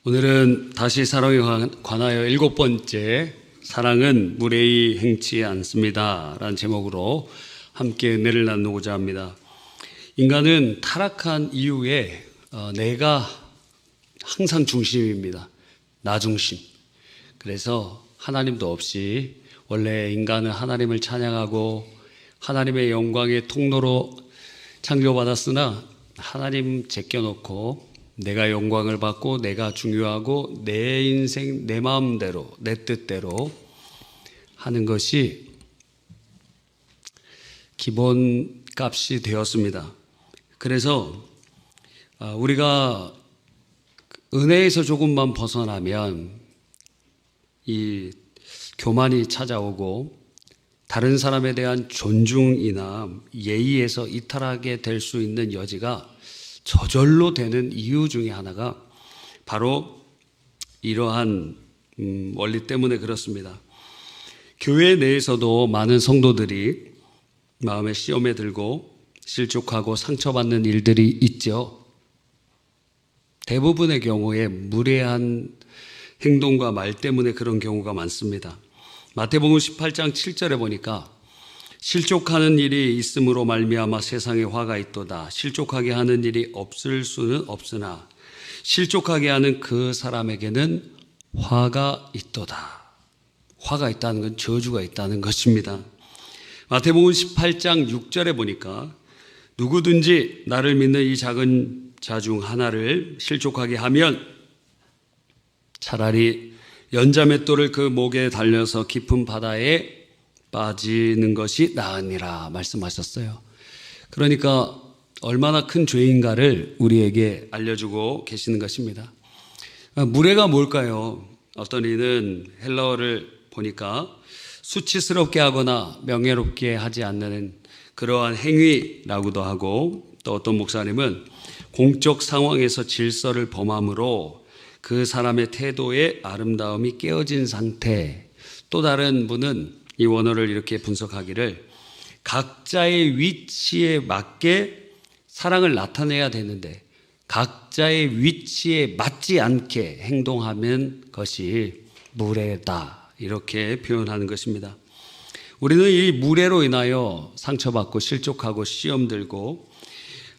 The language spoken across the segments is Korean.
오늘은 다시 사랑에 관하여 7번째 사랑은 무례히 행치 않습니다 라는 제목으로 함께 은혜를 나누고자 합니다. 인간은 타락한 이후에 내가 항상 중심입니다. 나 중심. 그래서 하나님도 없이 원래 인간은 하나님을 찬양하고 하나님의 영광의 통로로 창조받았으나 하나님 제껴놓고 내가 영광을 받고 내가 중요하고 내 인생 내 마음대로 내 뜻대로 하는 것이 기본값이 되었습니다. 그래서 우리가 은혜에서 조금만 벗어나면 이 교만이 찾아오고 다른 사람에 대한 존중이나 예의에서 이탈하게 될 수 있는 여지가 저절로 되는 이유 중에 하나가 바로 이러한 원리 때문에 그렇습니다. 교회 내에서도 많은 성도들이 마음의 시험에 들고 실족하고 상처받는 일들이 있죠. 대부분의 경우에 무례한 행동과 말 때문에 그런 경우가 많습니다. 마태복음 18장 7절에 보니까 실족하는 일이 있음으로 말미암아 세상에 화가 있도다. 실족하게 하는 일이 없을 수는 없으나 실족하게 하는 그 사람에게는 화가 있도다. 화가 있다는 건 저주가 있다는 것입니다. 마태복음 18장 6절에 보니까 누구든지 나를 믿는 이 작은 자 중 하나를 실족하게 하면 차라리 연자맷돌을 그 목에 달려서 깊은 바다에 빠지는 것이 나으니라 말씀하셨어요. 그러니까 얼마나 큰 죄인가를 우리에게 알려주고 계시는 것입니다. 무례가 뭘까요? 어떤 이는 헬라어를 보니까 수치스럽게 하거나 명예롭게 하지 않는 그러한 행위라고도 하고, 또 어떤 목사님은 공적 상황에서 질서를 범함으로 그 사람의 태도의 아름다움이 깨어진 상태. 또 다른 분은 이 원어를 이렇게 분석하기를 각자의 위치에 맞게 사랑을 나타내야 되는데 각자의 위치에 맞지 않게 행동하는 것이 무례다, 이렇게 표현하는 것입니다. 우리는 이 무례로 인하여 상처받고 실족하고 시험 들고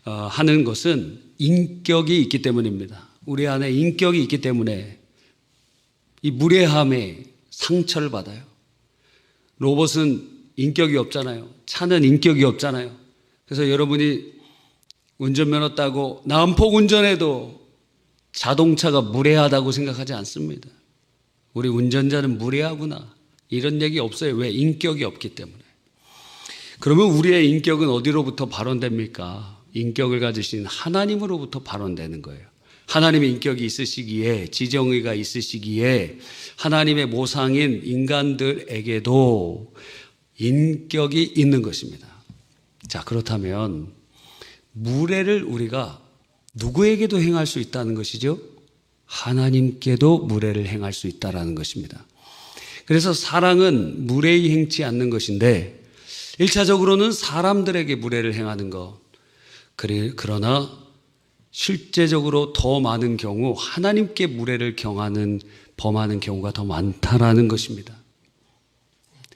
하는 것은 인격이 있기 때문입니다. 우리 안에 인격이 있기 때문에 이 무례함에 상처를 받아요. 로봇은 인격이 없잖아요. 차는 인격이 없잖아요. 그래서 여러분이 운전면허 따고 난폭 운전해도 자동차가 무례하다고 생각하지 않습니다. 우리 운전자는 무례하구나, 이런 얘기 없어요. 왜? 인격이 없기 때문에. 그러면 우리의 인격은 어디로부터 발원됩니까? 인격을 가지신 하나님으로부터 발원되는 거예요. 하나님의 인격이 있으시기에, 지정의가 있으시기에 하나님의 모상인 인간들에게도 인격이 있는 것입니다. 자, 그렇다면 무례를 우리가 누구에게도 행할 수 있다는 것이죠? 하나님께도 무례를 행할 수 있다는 것입니다. 그래서 사랑은 무례히 행치 않는 것인데 1차적으로는 사람들에게 무례를 행하는 것. 그러나 실제적으로 더 많은 경우 하나님께 무례를 범하는 경우가 더 많다라는 것입니다.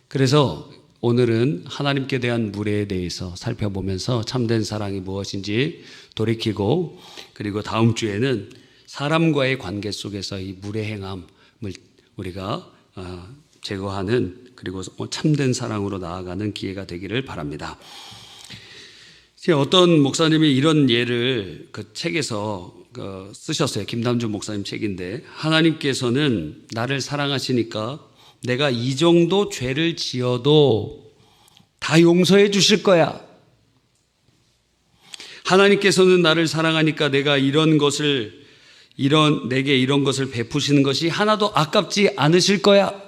그래서 오늘은 하나님께 대한 무례에 대해서 살펴보면서 참된 사랑이 무엇인지 돌이키고, 그리고 다음 주에는 사람과의 관계 속에서 이 무례 행함을 우리가 제거하는, 그리고 참된 사랑으로 나아가는 기회가 되기를 바랍니다. 어떤 목사님이 이런 예를 그 책에서 쓰셨어요. 김남준 목사님 책인데, 하나님께서는 나를 사랑하시니까 내가 이 정도 죄를 지어도 다 용서해 주실 거야. 하나님께서는 나를 사랑하니까 내가 내게 이런 것을 베푸시는 것이 하나도 아깝지 않으실 거야.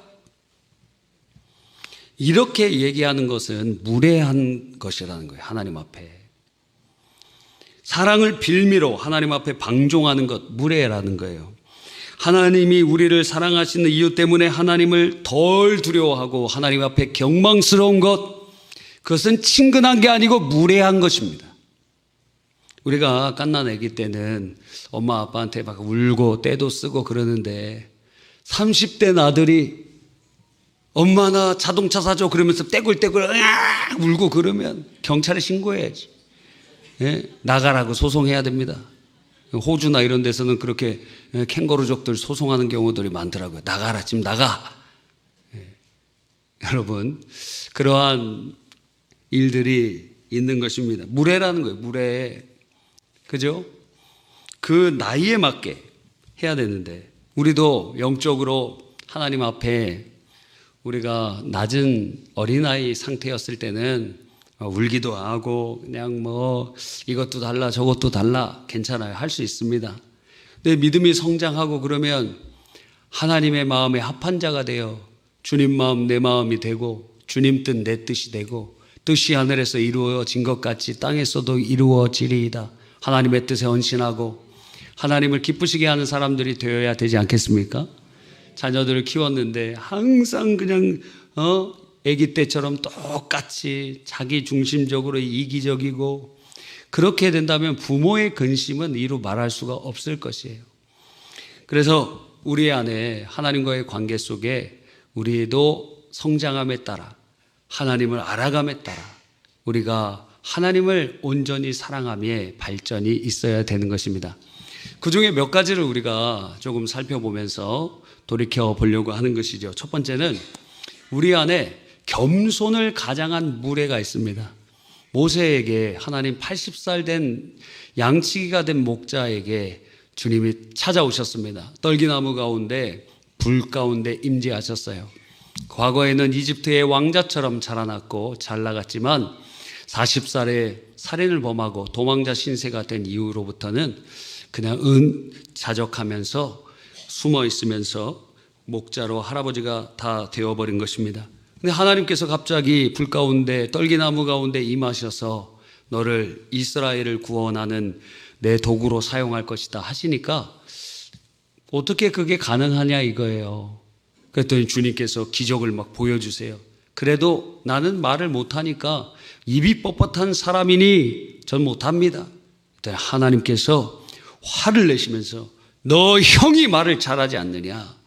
이렇게 얘기하는 것은 무례한 것이라는 거예요. 하나님 앞에. 사랑을 빌미로 하나님 앞에 방종하는 것, 무례라는 거예요. 하나님이 우리를 사랑하시는 이유 때문에 하나님을 덜 두려워하고 하나님 앞에 경망스러운 것, 그것은 친근한 게 아니고 무례한 것입니다. 우리가 갓난 아기 때는 엄마 아빠한테 막 울고 떼도 쓰고 그러는데 30대 아들이 엄마 나 자동차 사줘 그러면서 떼굴떼굴 으악 울고 그러면 경찰에 신고해야지. 예? 나가라고 소송해야 됩니다. 호주나 이런 데서는 그렇게 캥거루족들 소송하는 경우들이 많더라고요. 나가라, 지금 나가. 예. 여러분, 그러한 일들이 있는 것입니다. 무례라는 거예요. 무례. 그죠? 그 나이에 맞게 해야 되는데 우리도 영적으로 하나님 앞에 우리가 낮은 어린아이 상태였을 때는 울기도 하고 그냥 뭐 이것도 달라 저것도 달라 괜찮아요. 할 수 있습니다. 근데 믿음이 성장하고 그러면 하나님의 마음에 합한 자가 되어 주님 마음 내 마음이 되고 주님 뜻 내 뜻이 되고 뜻이 하늘에서 이루어진 것 같이 땅에서도 이루어지리이다. 하나님의 뜻에 헌신하고 하나님을 기쁘시게 하는 사람들이 되어야 되지 않겠습니까? 자녀들을 키웠는데 항상 그냥 아기 때처럼 똑같이 자기 중심적으로 이기적이고 그렇게 된다면 부모의 근심은 이루 말할 수가 없을 것이에요. 그래서 우리 안에 하나님과의 관계 속에 우리도 성장함에 따라 하나님을 알아감에 따라 우리가 하나님을 온전히 사랑함에 발전이 있어야 되는 것입니다. 그 중에 몇 가지를 우리가 조금 살펴보면서 돌이켜 보려고 하는 것이죠. 첫 번째는 우리 안에 겸손을 가장한 무례가 있습니다. 모세에게 하나님 80살 된 양치기가 된 목자에게 주님이 찾아오셨습니다. 떨기나무 가운데 불 가운데 임재하셨어요. 과거에는 이집트의 왕자처럼 자라났고 잘 나갔지만 40살에 살인을 범하고 도망자 신세가 된 이후로부터는 그냥 자적하면서 숨어 있으면서 목자로 할아버지가 다 되어버린 것입니다. 근데 하나님께서 갑자기 불 가운데 떨기나무 가운데 임하셔서 너를 이스라엘을 구원하는 내 도구로 사용할 것이다 하시니까 어떻게 그게 가능하냐 이거예요. 그랬더니 주님께서 기적을 막 보여주세요. 그래도 나는 말을 못하니까 입이 뻣뻣한 사람이니 전 못합니다. 하나님께서 화를 내시면서 너 형이 말을 잘하지 않느냐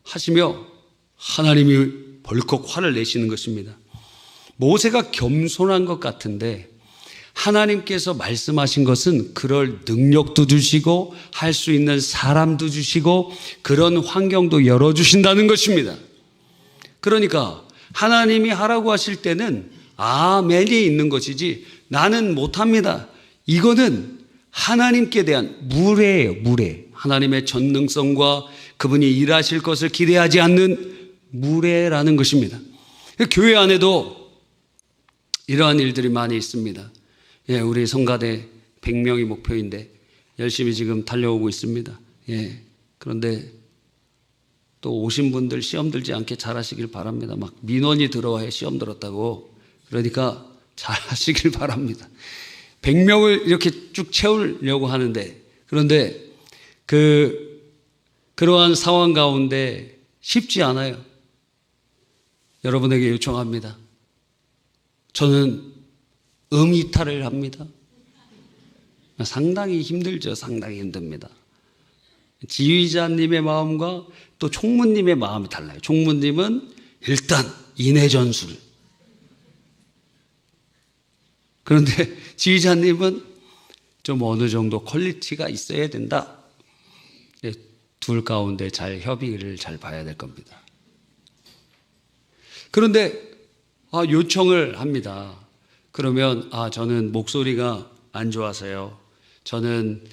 하시며 하나님이 벌컥 화를 내시는 것입니다. 모세가 겸손한 것 같은데 하나님께서 말씀하신 것은 그럴 능력도 주시고 할 수 있는 사람도 주시고 그런 환경도 열어주신다는 것입니다. 그러니까 하나님이 하라고 하실 때는 아멘이 있는 것이지 나는 못합니다. 이거는 하나님께 대한 무례예요. 무례. 하나님의 전능성과 그분이 일하실 것을 기대하지 않는 무례라는 것입니다. 교회 안에도 이러한 일들이 많이 있습니다. 예, 우리 성가대 100명이 목표인데 열심히 지금 달려오고 있습니다. 예, 그런데 또 오신 분들 시험 들지 않게 잘하시길 바랍니다. 막 민원이 들어와야 시험 들었다고. 그러니까 잘하시길 바랍니다. 100명을 이렇게 쭉 채우려고 하는데 그런데 그러한 상황 가운데 쉽지 않아요. 여러분에게 요청합니다. 저는 이탈을 합니다. 상당히 힘들죠. 상당히 힘듭니다. 지휘자님의 마음과 또 총무님의 마음이 달라요. 총무님은 일단 인해 전술. 그런데 지휘자님은 좀 어느 정도 퀄리티가 있어야 된다. 둘 가운데 잘 협의를 잘 봐야 될 겁니다. 그런데 요청을 합니다. 그러면 저는 목소리가 안 좋아서요. 저는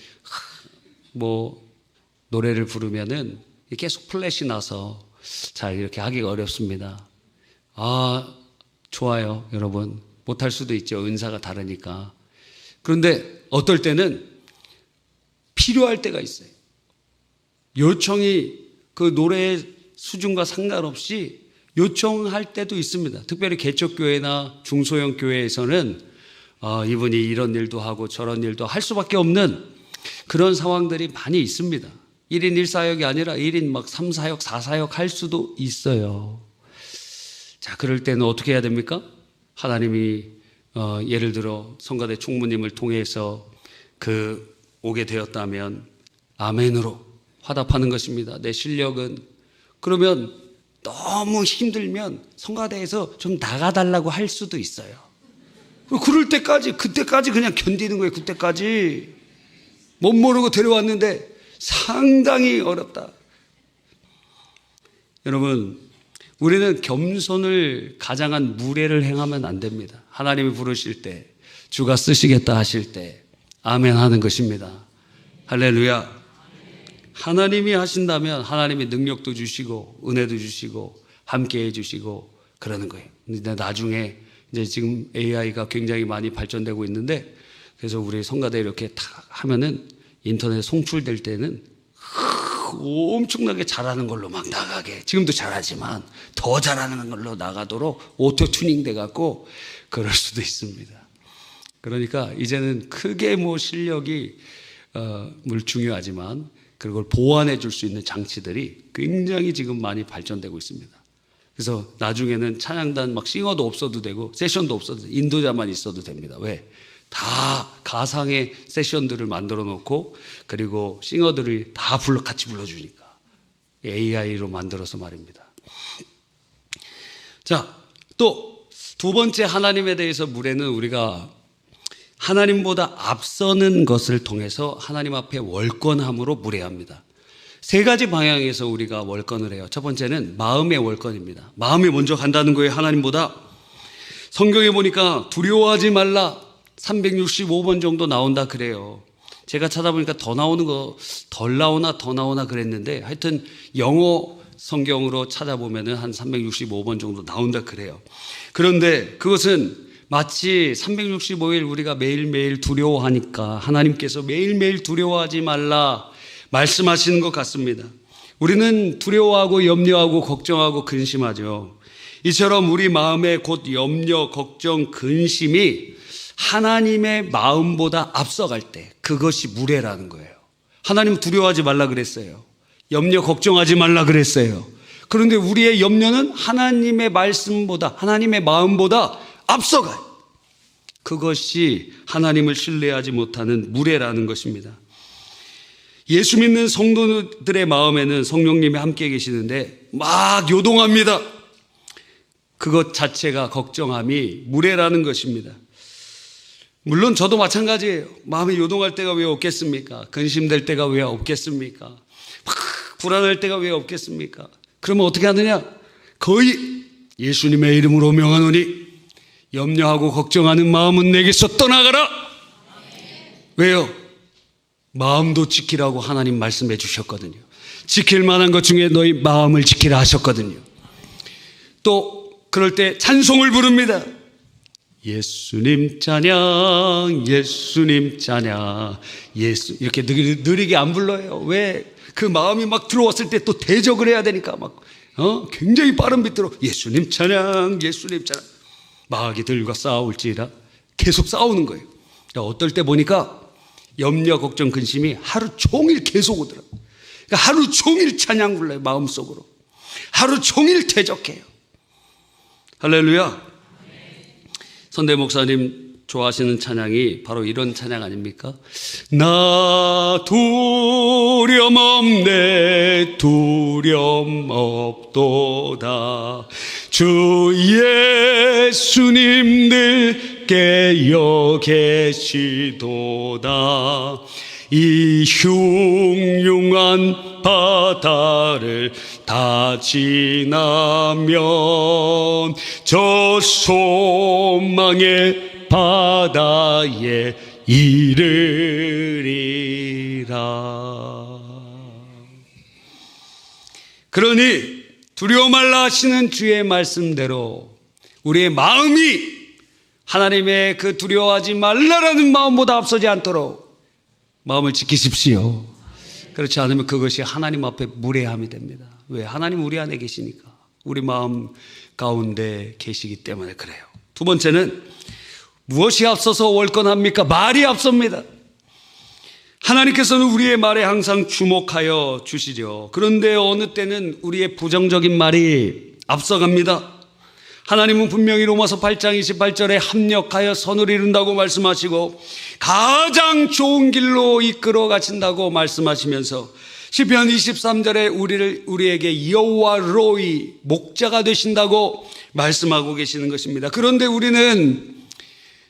뭐 노래를 부르면은 계속 플랫이 나서 잘 이렇게 하기가 어렵습니다. 좋아요, 여러분. 못할 수도 있죠. 은사가 다르니까. 그런데 어떨 때는 필요할 때가 있어요. 요청이 그 노래의 수준과 상관없이 요청할 때도 있습니다. 특별히 개척교회나 중소형 교회에서는 이분이 이런 일도 하고 저런 일도 할 수밖에 없는 그런 상황들이 많이 있습니다. 1인 1사역이 아니라 1인 막 3사역, 4사역 할 수도 있어요. 자, 그럴 때는 어떻게 해야 됩니까? 하나님이 예를 들어 성가대 총무님을 통해서 오게 되었다면 아멘으로 화답하는 것입니다. 내 실력은. 그러면 너무 힘들면 성가대에서 좀 나가달라고 할 수도 있어요. 그럴 때까지, 그때까지 그냥 견디는 거예요. 그때까지. 못 모르고 데려왔는데 상당히 어렵다. 여러분, 우리는 겸손을 가장한 무례를 행하면 안 됩니다. 하나님이 부르실 때, 주가 쓰시겠다 하실 때 아멘 하는 것입니다. 할렐루야. 하나님이 하신다면 하나님이 능력도 주시고 은혜도 주시고 함께 해주시고 그러는 거예요. 근데 나중에 이제 지금 AI가 굉장히 많이 발전되고 있는데, 그래서 우리 성가대 이렇게 탁 하면은 인터넷 송출될 때는 엄청나게 잘하는 걸로 막 나가게, 지금도 잘하지만 더 잘하는 걸로 나가도록 오토 튜닝 돼 갖고 그럴 수도 있습니다. 그러니까 이제는 크게 뭐 실력이 물 중요하지만 그걸 보완해 줄 수 있는 장치들이 굉장히 지금 많이 발전되고 있습니다. 그래서 나중에는 찬양단 막 싱어도 없어도 되고 세션도 없어도 되고 인도자만 있어도 됩니다. 왜? 다 가상의 세션들을 만들어 놓고 그리고 싱어들을 다 같이 불러주니까 AI로 만들어서 말입니다. 자, 또 두 번째 하나님에 대해서 무례는 우리가 하나님보다 앞서는 것을 통해서 하나님 앞에 월권함으로 무례합니다. 세 가지 방향에서 우리가 월권을 해요. 첫 번째는 마음의 월권입니다. 마음이 먼저 간다는 거예요. 하나님보다. 성경에 보니까 두려워하지 말라 365번 정도 나온다 그래요. 제가 찾아보니까 더 나오는 거 덜 나오나 더 나오나 그랬는데 하여튼 영어 성경으로 찾아보면은 한 365번 정도 나온다 그래요. 그런데 그것은 마치 365일 우리가 매일매일 두려워하니까 하나님께서 매일매일 두려워하지 말라 말씀하시는 것 같습니다. 우리는 두려워하고 염려하고 걱정하고 근심하죠. 이처럼 우리 마음에 곧 염려, 걱정, 근심이 하나님의 마음보다 앞서갈 때 그것이 무례라는 거예요. 하나님 두려워하지 말라 그랬어요. 염려, 걱정하지 말라 그랬어요. 그런데 우리의 염려는 하나님의 말씀보다, 하나님의 마음보다 앞서가요. 그것이 하나님을 신뢰하지 못하는 무례라는 것입니다. 예수 믿는 성도들의 마음에는 성령님이 함께 계시는데 막 요동합니다. 그것 자체가 걱정함이 무례라는 것입니다. 물론 저도 마찬가지예요. 마음이 요동할 때가 왜 없겠습니까? 근심될 때가 왜 없겠습니까? 막 불안할 때가 왜 없겠습니까? 그러면 어떻게 하느냐? 거의 예수님의 이름으로 명하노니 염려하고 걱정하는 마음은 내게서 떠나가라. 왜요? 마음도 지키라고 하나님 말씀해 주셨거든요. 지킬 만한 것 중에 너희 마음을 지키라 하셨거든요. 또 그럴 때 찬송을 부릅니다. 예수님 찬양, 예수님 찬양, 예수 이렇게 느리게 안 불러요. 왜? 그 마음이 막 들어왔을 때 또 대적을 해야 되니까 막 굉장히 빠른 비트로 예수님 찬양, 예수님 찬양. 마귀들과 싸울지라 계속 싸우는 거예요. 어떨 때 보니까 염려, 걱정, 근심이 하루 종일 계속 오더라고요. 그러니까 하루 종일 찬양 불러요. 마음속으로 하루 종일 대적해요. 할렐루야. 선대 목사님 좋아하시는 찬양이 바로 이런 찬양 아닙니까? 나 두려움 없네, 두려움 없도다. 주 예수님 늘 깨어 계시도다. 이 흉흉한 바다를 다 지나면 저 소망의 바다에 이르리라. 그러니 두려워 말라 하시는 주의 말씀대로 우리의 마음이 하나님의 그 두려워하지 말라라는 마음보다 앞서지 않도록 마음을 지키십시오. 그렇지 않으면 그것이 하나님 앞에 무례함이 됩니다. 왜? 하나님 우리 안에 계시니까. 우리 마음 가운데 계시기 때문에 그래요. 두 번째는 무엇이 앞서서 월권합니까? 말이 앞섭니다. 하나님께서는 우리의 말에 항상 주목하여 주시죠. 그런데 어느 때는 우리의 부정적인 말이 앞서갑니다. 하나님은 분명히 로마서 8장 28절에 합력하여 선을 이룬다고 말씀하시고 가장 좋은 길로 이끌어 가신다고 말씀하시면서 시편 23절에 우리에게 여호와 로이 목자가 되신다고 말씀하고 계시는 것입니다. 그런데 우리는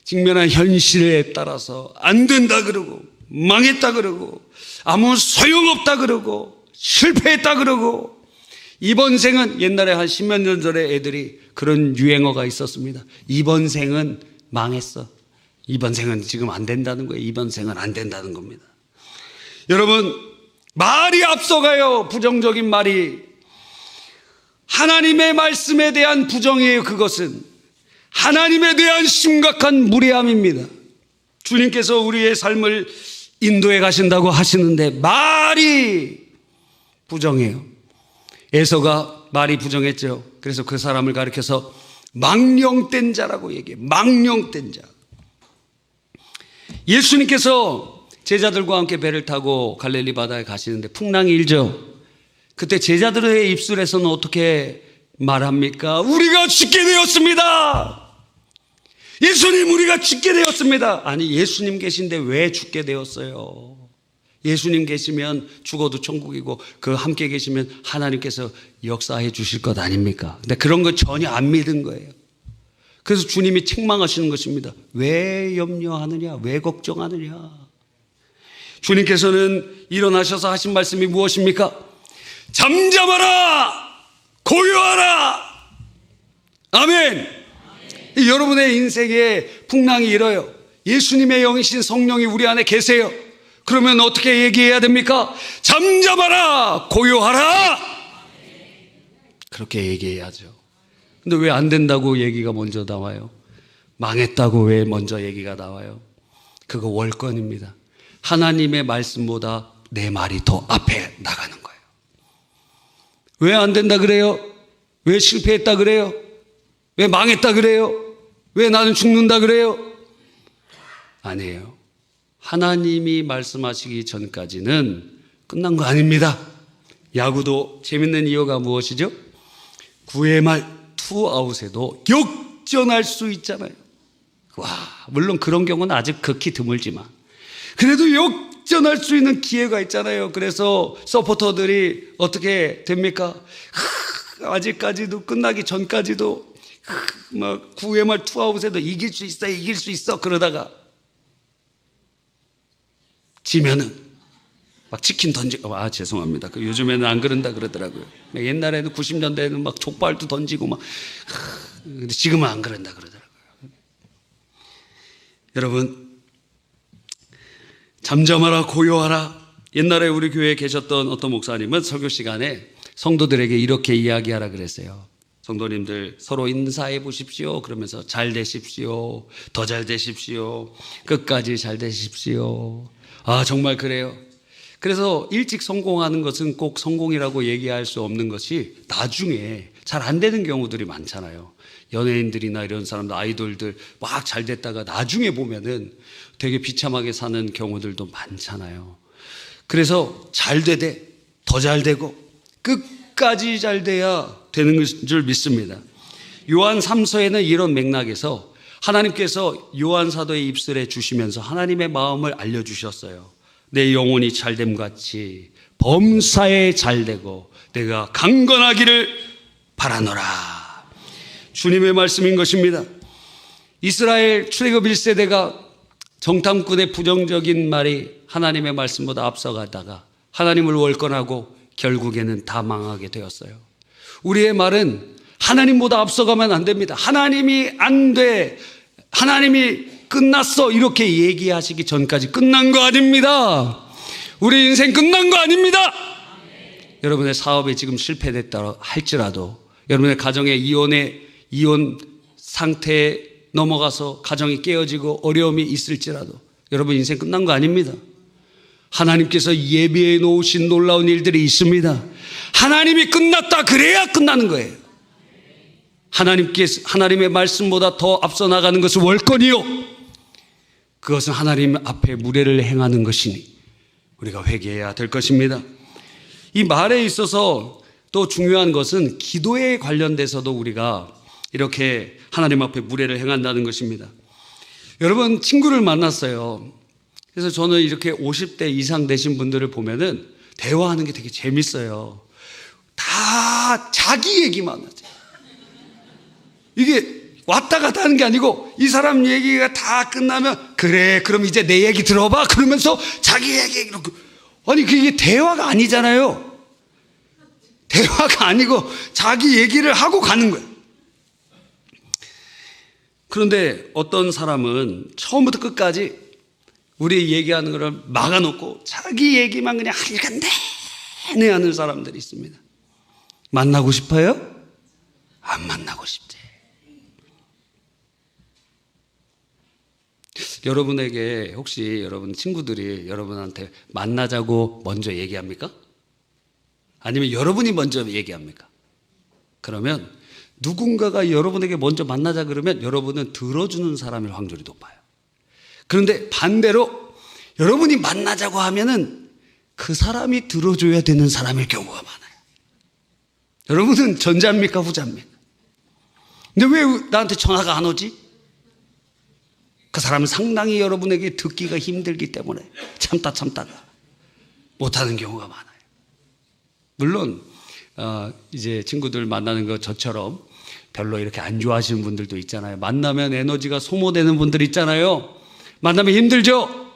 직면한 현실에 따라서 안 된다 그러고 망했다 그러고 아무 소용없다 그러고 실패했다 그러고, 이번 생은 옛날에 한 10몇 년 전에 애들이 그런 유행어가 있었습니다. 이번 생은 망했어. 이번 생은 지금 안 된다는 거예요. 이번 생은 안 된다는 겁니다. 여러분, 말이 앞서가요. 부정적인 말이. 하나님의 말씀에 대한 부정이에요. 그것은 하나님에 대한 심각한 무례함입니다. 주님께서 우리의 삶을 인도해 가신다고 하시는데 말이 부정해요. 에서가 말이 부정했죠. 그래서 그 사람을 가리켜서 망령된 자라고 얘기해요. 망령된 자. 예수님께서 제자들과 함께 배를 타고 갈릴리 바다에 가시는데 풍랑이 일죠. 그때 제자들의 입술에서는 어떻게 말합니까? 우리가 죽게 되었습니다. 예수님, 우리가 죽게 되었습니다. 아니, 예수님 계신데 왜 죽게 되었어요? 예수님 계시면 죽어도 천국이고 그 함께 계시면 하나님께서 역사해 주실 것 아닙니까? 근데 그런 거 전혀 안 믿은 거예요. 그래서 주님이 책망하시는 것입니다. 왜 염려하느냐? 왜 걱정하느냐? 주님께서는 일어나셔서 하신 말씀이 무엇입니까? 잠잠하라! 고요하라! 아멘! 여러분의 인생에 풍랑이 일어요. 예수님의 영이신 성령이 우리 안에 계세요. 그러면 어떻게 얘기해야 됩니까? 잠잠하라! 고요하라! 그렇게 얘기해야죠. 근데 왜 안 된다고 얘기가 먼저 나와요? 망했다고 왜 먼저 얘기가 나와요? 그거 월권입니다. 하나님의 말씀보다 내 말이 더 앞에 나가는 거예요. 왜 안 된다 그래요? 왜 실패했다 그래요? 왜 망했다 그래요? 왜 나는 죽는다 그래요? 아니에요. 하나님이 말씀하시기 전까지는 끝난 거 아닙니다. 야구도 재밌는 이유가 무엇이죠? 9회 말 투아웃에도 역전할 수 있잖아요. 와, 물론 그런 경우는 아직 극히 드물지만 그래도 역전할 수 있는 기회가 있잖아요. 그래서 서포터들이 어떻게 됩니까? 아직까지도 끝나기 전까지도 막 9회 말 투아웃에도 이길 수 있어, 이길 수 있어 그러다가 지면은 막 치킨 던지고, 죄송합니다. 요즘에는 안 그런다 그러더라고요. 옛날에는 90년대에는 막 족발도 던지고 막, 근데 지금은 안 그런다 그러더라고요. 여러분, 잠잠하라, 고요하라. 옛날에 우리 교회에 계셨던 어떤 목사님은 설교 시간에 성도들에게 이렇게 이야기하라 그랬어요. 성도님들 서로 인사해 보십시오. 그러면서 잘 되십시오. 더 잘 되십시오. 끝까지 잘 되십시오. 정말 그래요. 그래서 일찍 성공하는 것은 꼭 성공이라고 얘기할 수 없는 것이 나중에 잘 안 되는 경우들이 많잖아요. 연예인들이나 이런 사람들, 아이돌들 막 잘 됐다가 나중에 보면은 되게 비참하게 사는 경우들도 많잖아요. 그래서 잘 되되 더 잘 되고 끝까지 잘 돼야 되는 줄 믿습니다. 요한 3서에는 이런 맥락에서 하나님께서 요한 사도의 입술에 주시면서 하나님의 마음을 알려주셨어요. 내 영혼이 잘됨 같이 범사에 잘되고 내가 강건하기를 바라노라. 주님의 말씀인 것입니다. 이스라엘 출애굽 1세대가 정탐꾼의 부정적인 말이 하나님의 말씀보다 앞서가다가 하나님을 월권하고 결국에는 다 망하게 되었어요. 우리의 말은 하나님보다 앞서가면 안 됩니다. 하나님이 안 돼, 하나님이 끝났어 이렇게 얘기하시기 전까지 끝난 거 아닙니다. 우리 인생 끝난 거 아닙니다. 여러분의 사업이 지금 실패됐다 할지라도, 여러분의 가정의 이혼 상태에 넘어가서 가정이 깨어지고 어려움이 있을지라도 여러분 인생 끝난 거 아닙니다. 하나님께서 예비해 놓으신 놀라운 일들이 있습니다. 하나님이 끝났다 그래야 끝나는 거예요. 하나님의 말씀보다 더 앞서 나가는 것은 월권이요, 그것은 하나님 앞에 무례를 행하는 것이니 우리가 회개해야 될 것입니다. 이 말에 있어서 또 중요한 것은 기도에 관련돼서도 우리가 이렇게 하나님 앞에 무례를 행한다는 것입니다. 여러분, 친구를 만났어요. 그래서 저는 이렇게 50대 이상 되신 분들을 보면은 대화하는 게 되게 재밌어요. 다 자기 얘기만 하죠. 이게 왔다 갔다 하는 게 아니고 이 사람 얘기가 다 끝나면 그래 그럼 이제 내 얘기 들어봐 그러면서 자기 얘기 이렇게. 아니 그게 대화가 아니잖아요. 대화가 아니고 자기 얘기를 하고 가는 거예요. 그런데 어떤 사람은 처음부터 끝까지 우리 얘기하는 거를 막아놓고 자기 얘기만 그냥 하여간 내내 하는 사람들이 있습니다. 만나고 싶어요? 안 만나고 싶지. 여러분에게 혹시 여러분 친구들이 여러분한테 만나자고 먼저 얘기합니까? 아니면 여러분이 먼저 얘기합니까? 그러면 누군가가 여러분에게 먼저 만나자 그러면 여러분은 들어주는 사람일 확률이 높아요. 그런데 반대로 여러분이 만나자고 하면은 그 사람이 들어줘야 되는 사람일 경우가 많아요. 여러분은 전자입니까? 후자입니까? 근데 왜 나한테 전화가 안 오지? 그 사람은 상당히 여러분에게 듣기가 힘들기 때문에 참다가 못하는 경우가 많아요. 물론 이제 친구들 만나는 거 저처럼 별로 이렇게 안 좋아하시는 분들도 있잖아요. 만나면 에너지가 소모되는 분들 있잖아요. 만나면 힘들죠?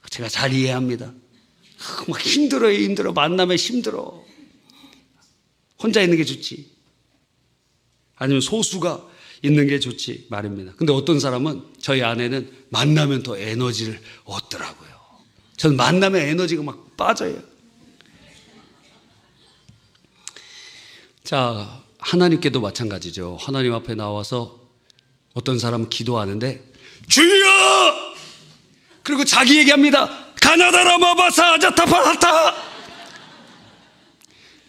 제가 잘 이해합니다. 막 힘들어. 만나면 힘들어. 혼자 있는 게 좋지. 아니면 소수가 있는 게 좋지 말입니다. 근데 어떤 사람은 저희 아내는 만나면 더 에너지를 얻더라고요. 저는 만나면 에너지가 막 빠져요. 자, 하나님께도 마찬가지죠. 하나님 앞에 나와서 어떤 사람은 기도하는데 주여! 그리고 자기 얘기합니다. 가나다라 마바사 아자타파하타.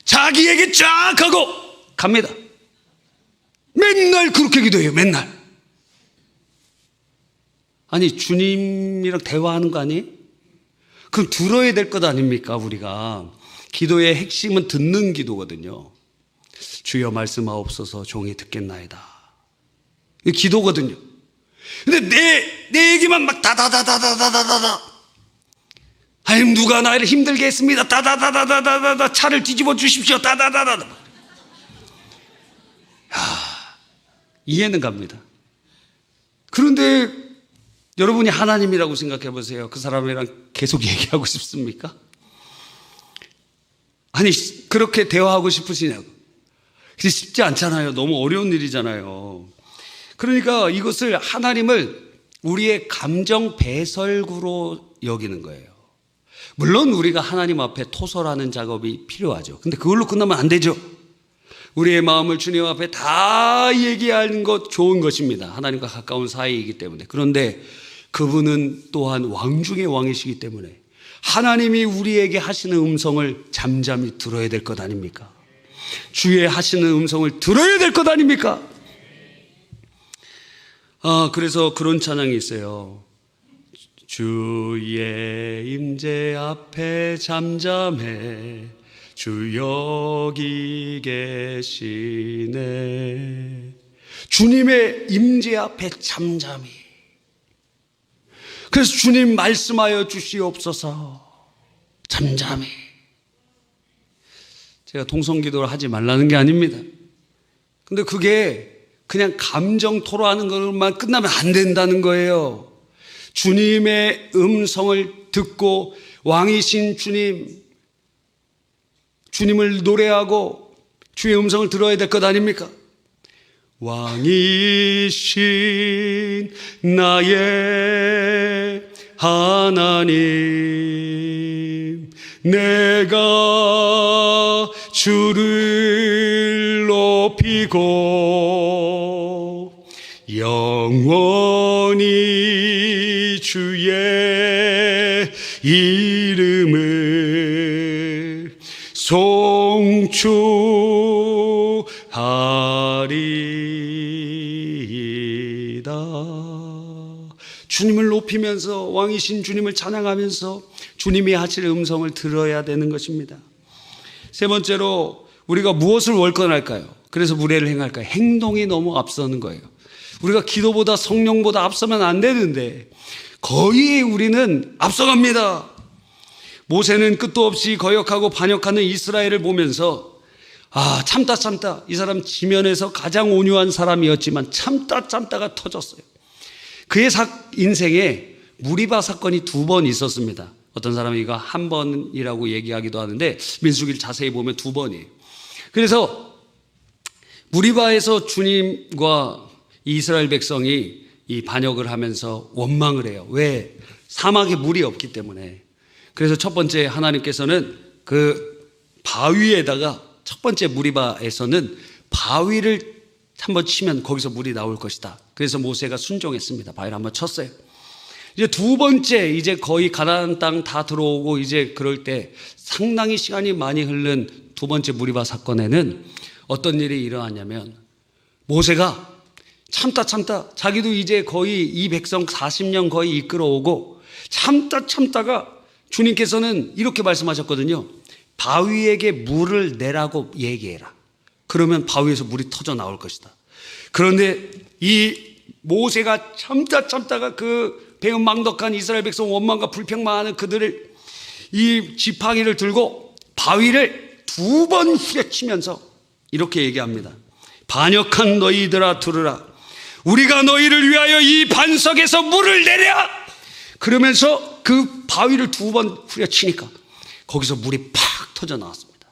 자기 얘기 쫙 하고 갑니다. 맨날 그렇게 기도해요. 맨날. 아니 주님이랑 대화하는 거 아니에요? 그럼 들어야 될 것 아닙니까? 우리가 기도의 핵심은 듣는 기도거든요. 주여 말씀하옵소서 종이 듣겠나이다. 이게 기도거든요. 근데 내 얘기만 막 다다다다다다다다. 하나님 누가 나를 힘들게 했습니다. 다다다다다다다. 차를 뒤집어 주십시오. 다다다다다. 이해는 갑니다. 그런데 여러분이 하나님이라고 생각해 보세요. 그 사람이랑 계속 얘기하고 싶습니까? 아니 그렇게 대화하고 싶으시냐고. 그게 쉽지 않잖아요. 너무 어려운 일이잖아요. 그러니까 이것을 하나님을 우리의 감정 배설구로 여기는 거예요. 물론 우리가 하나님 앞에 토설하는 작업이 필요하죠. 근데 그걸로 끝나면 안 되죠. 우리의 마음을 주님 앞에 다 얘기하는 것 좋은 것입니다. 하나님과 가까운 사이이기 때문에. 그런데 그분은 또한 왕 중의 왕이시기 때문에 하나님이 우리에게 하시는 음성을 잠잠히 들어야 될 것 아닙니까? 주의 하시는 음성을 들어야 될 것 아닙니까? 그래서 그런 찬양이 있어요. 주의 임재 앞에 잠잠해 주 여기 계시네. 주님의 임재 앞에 잠잠히. 그래서 주님 말씀하여 주시옵소서. 잠잠히. 제가 통성기도를 하지 말라는 게 아닙니다. 근데 그게 그냥 감정 토로하는 것만 끝나면 안 된다는 거예요. 주님의 음성을 듣고 왕이신 주님을 노래하고 주의 음성을 들어야 될 것 아닙니까? 왕이신 나의 하나님, 내가 주를 높이고 영원히 주의 이름을 송축하리이다. 주님을 높이면서 왕이신 주님을 찬양하면서 주님이 하실 음성을 들어야 되는 것입니다. 세 번째로 우리가 무엇을 월권할까요? 그래서 무례를 행할까요? 행동이 너무 앞서는 거예요. 우리가 기도보다 성령보다 앞서면 안 되는데 거의 우리는 앞서갑니다. 모세는 끝도 없이 거역하고 반역하는 이스라엘을 보면서 참다 이 사람 지면에서 가장 온유한 사람이었지만 참다가 터졌어요. 그의 인생에 무리바 사건이 2번 있었습니다. 어떤 사람은 이거 1번이라고 얘기하기도 하는데 민수기를 자세히 보면 2번이에요. 그래서 무리바에서 주님과 이스라엘 백성이 이 반역을 하면서 원망을 해요. 왜? 사막에 물이 없기 때문에. 그래서 첫 번째 하나님께서는 그 바위에다가 첫 번째 무리바에서는 바위를 한번 치면 거기서 물이 나올 것이다. 그래서 모세가 순종했습니다. 바위를 한번 쳤어요. 이제 2번째, 이제 거의 가나안 땅 다 들어오고 이제 그럴 때 상당히 시간이 많이 흐른 2번째 무리바 사건에는 어떤 일이 일어났냐면 모세가 참다 자기도 이제 거의 이 백성 40년 거의 이끌어오고 참다가 주님께서는 이렇게 말씀하셨거든요. 바위에게 물을 내라고 얘기해라. 그러면 바위에서 물이 터져 나올 것이다. 그런데 이 모세가 참다가 그 배은망덕한 이스라엘 백성 원망과 불평만 하는 그들을 이 지팡이를 들고 바위를 2번 후려치면서 이렇게 얘기합니다. 반역한 너희들아 들으라. 우리가 너희를 위하여 이 반석에서 물을 내랴. 그러면서 그 바위를 2번 후려치니까 거기서 물이 팍 터져 나왔습니다.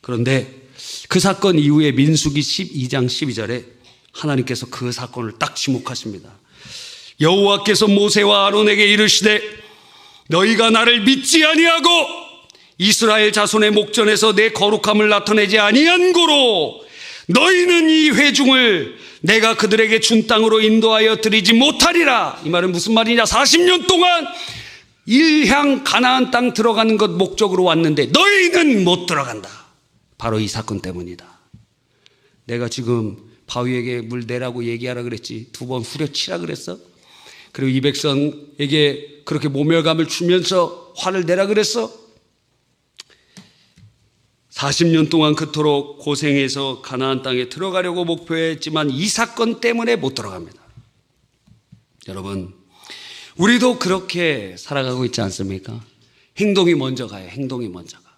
그런데 그 사건 이후에 민수기 12장 12절에 하나님께서 그 사건을 딱 지목하십니다. 여호와께서 모세와 아론에게 이르시되 너희가 나를 믿지 아니하고 이스라엘 자손의 목전에서 내 거룩함을 나타내지 아니한 고로 너희는 이 회중을 내가 그들에게 준 땅으로 인도하여 드리지 못하리라. 이 말은 무슨 말이냐? 40년 동안 일향 가나안 땅 들어가는 것 목적으로 왔는데 너희는 못 들어간다. 바로 이 사건 때문이다. 내가 지금 바위에게 물 내라고 얘기하라 그랬지 2번 후려치라 그랬어? 그리고 이 백성에게 그렇게 모멸감을 주면서 화를 내라 그랬어? 40년 동안 그토록 고생해서 가나안 땅에 들어가려고 목표했지만 이 사건 때문에 못 들어갑니다. 여러분, 우리도 그렇게 살아가고 있지 않습니까? 행동이 먼저 가요. 행동이 먼저 가.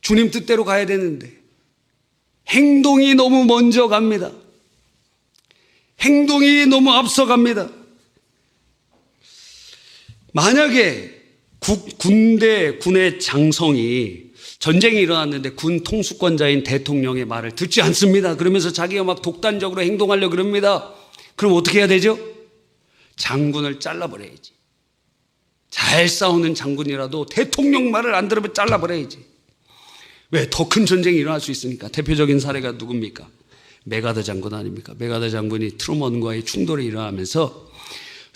주님 뜻대로 가야 되는데 행동이 너무 먼저 갑니다. 행동이 너무 앞서갑니다. 만약에 군의 장성이 전쟁이 일어났는데 군 통수권자인 대통령의 말을 듣지 않습니다. 그러면서 자기가 막 독단적으로 행동하려고 그럽니다. 그럼 어떻게 해야 되죠? 장군을 잘라버려야지. 잘 싸우는 장군이라도 대통령 말을 안 들으면 잘라버려야지. 왜? 더 큰 전쟁이 일어날 수 있으니까. 대표적인 사례가 누굽니까? 메가더 장군 아닙니까? 메가더 장군이 트루먼과의 충돌이 일어나면서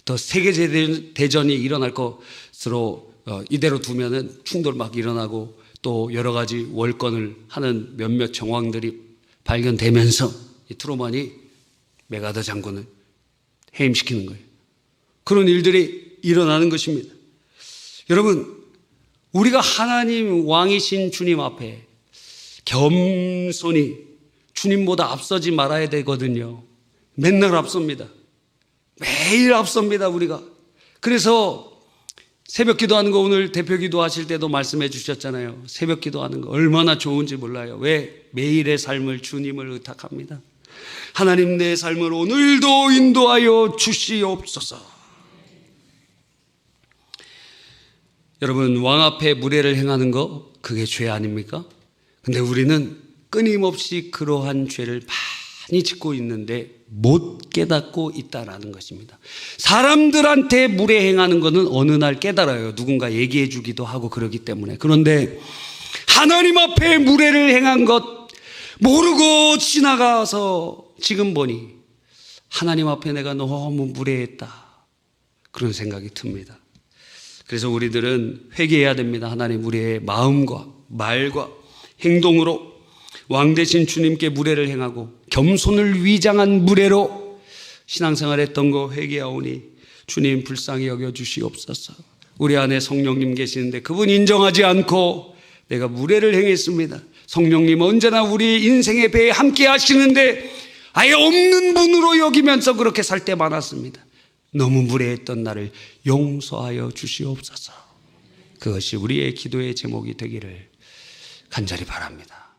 더 세계대전이 일어날 것으로 이대로 두면은 충돌 막 일어나고 또 여러 가지 월권을 하는 몇몇 정황들이 발견되면서 이 트루먼이 메가더 장군을 해임시키는 거예요. 그런 일들이 일어나는 것입니다. 여러분, 우리가 하나님 왕이신 주님 앞에 겸손히 주님보다 앞서지 말아야 되거든요. 맨날 앞섭니다. 매일 앞섭니다, 우리가. 그래서 새벽 기도하는 거 오늘 대표 기도하실 때도 말씀해 주셨잖아요. 새벽 기도하는 거 얼마나 좋은지 몰라요. 왜? 매일의 삶을 주님을 의탁합니다. 하나님, 내 삶을 오늘도 인도하여 주시옵소서. 여러분, 왕 앞에 무례를 행하는 거 그게 죄 아닙니까? 근데 우리는 끊임없이 그러한 죄를 많이 짓고 있는데 못 깨닫고 있다라는 것입니다. 사람들한테 무례 행하는 것은 어느 날 깨달아요. 누군가 얘기해 주기도 하고 그러기 때문에. 그런데 하나님 앞에 무례를 행한 것 모르고 지나가서 지금 보니 하나님 앞에 내가 너무 무례했다, 그런 생각이 듭니다. 그래서 우리들은 회개해야 됩니다. 하나님, 우리의 마음과 말과 행동으로 왕 대신 주님께 무례를 행하고 겸손을 위장한 무례로 신앙생활했던 거 회개하오니 주님 불쌍히 여겨주시옵소서. 우리 안에 성령님 계시는데 그분 인정하지 않고 내가 무례를 행했습니다. 성령님 언제나 우리 인생의 배에 함께 하시는데 아예 없는 분으로 여기면서 그렇게 살 때 많았습니다. 너무 무례했던 나를 용서하여 주시옵소서. 그것이 우리의 기도의 제목이 되기를 간절히 바랍니다.